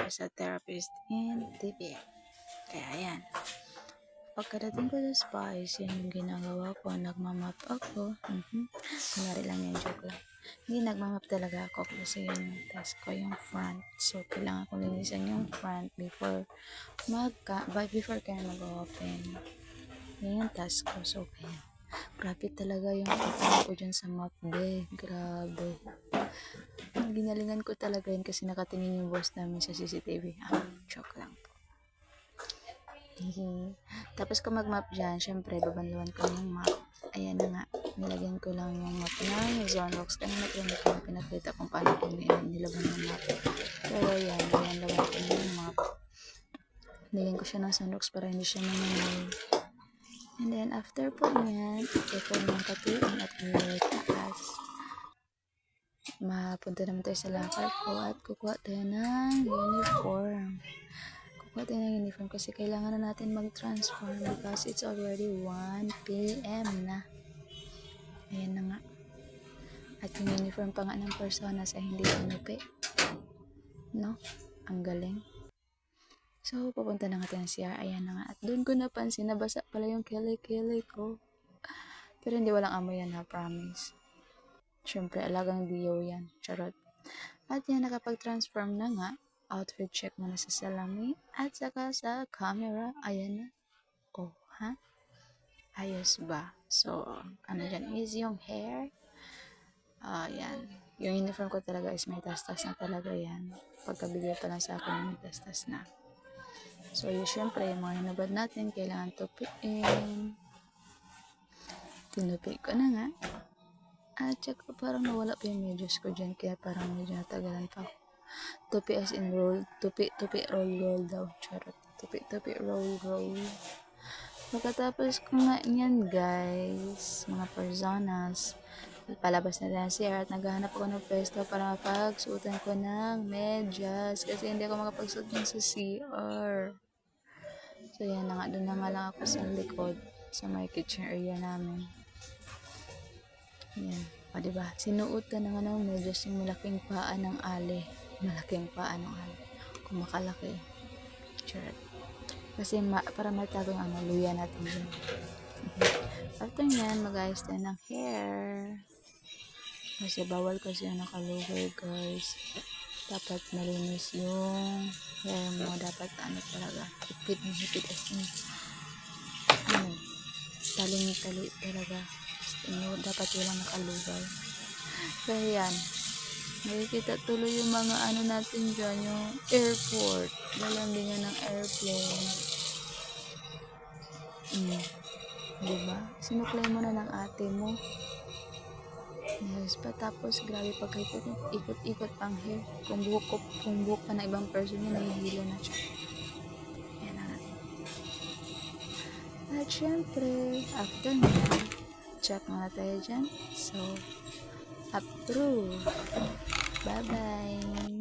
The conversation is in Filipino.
ako sa therapist in TPA. Kaya ayan. Pagkadating ko sa spice, yan yung ginagawa ko. Nagmamap ako. Kunyari lang yan, joke lang. Hindi, nagmamap talaga ako kasi yun yung task ko, yung front. So, kailangan ko linisan yung front before kayo mag-open. Yan yung task ko. So, kaya. Grabe talaga yung pagkakas ko dyan sa map, be. Grabe. Ginalingan ko talaga yun kasi nakatingin yung boss namin sa CCTV. Joke lang po. Tapos kung mag-map dyan, syempre, babanluan ko yung map. Ayan na nga, nilagyan ko lang yung map ng Zonrox. Kanina ko yung pinakita kung paano ko nilaban yung map. Pero ayan, laban ko yung map. Nilagyan ko siya ng Zonrox para hindi siya manangay. And then, after po yan, ikot ng katiin at taas. Mapunta naman tayo sa lakad ko at kukuha tayo ng uniform. Kasi kailangan na natin mag-transform because it's already 1 p.m. na. Ayan na nga. At yung uniform pa nga ng persona sa hindi tinupi. No? Ang galing. So, pupunta na nga tayo ng CR. Ayan na nga. At doon ko napansin, nabasa pala yung kili-kili ko. Pero hindi, walang amoy yan, ha, promise. Siyempre, alagang diyo yan. Charot. At yan, nakapag-transform na nga. Outfit check muna sa salamin at saka sa camera. Ayan na. Oh, ha? Ayos ba? So, ano dyan is yung hair. Yan. Yung uniform ko talaga is may tastas na talaga yan. Pagkabigay pa lang sa akin, may tastas na. So, yun, syempre, yung mga hinubad natin, kailangan tupiin. Tinupi ko na nga. At saka parang nawala pa yung medyas ko dyan, kaya parang medyo natagalan pa ako. Tupi as in roll. Tupi, roll daw. Charot. Tupi, roll. Pagkatapos ko nga yan, guys, mga personas, palabas na tayo CR at naghahanap ako ng pwesto para mapagsuotan ko ng medyas kasi hindi ako makapagsuot yan sa CR. So, yan na nga. Doon na nga lang ako sa likod sa my kitchen area namin. Yan. O, diba? Sinuot ka na nga ng medyas yung malaking paa ng ali. Kung makalaki. Charot. Kasi para matago yung luya natin dyan. After nyan, mag-ayos tayo ng hair. Kasi bawal kasi yung nakalugay, guys. Dapat malinis yung hair mo. Dapat talaga. Hipit as in. Tali talaga. Dapat walang nakalugay. Kaya yan. Nakikita tuloy yung mga natin dyan, yung airport. Lalanding yan ng airplane. Diba? Sinuklay mo na ng ate mo. Yes, tapos grabe ikot pang hair. Kung buhok pa na ibang person yun, nahihilo na siya. Yan na nga. At syempre, after na, check muna tayo dyan. So, approve. Bye-bye.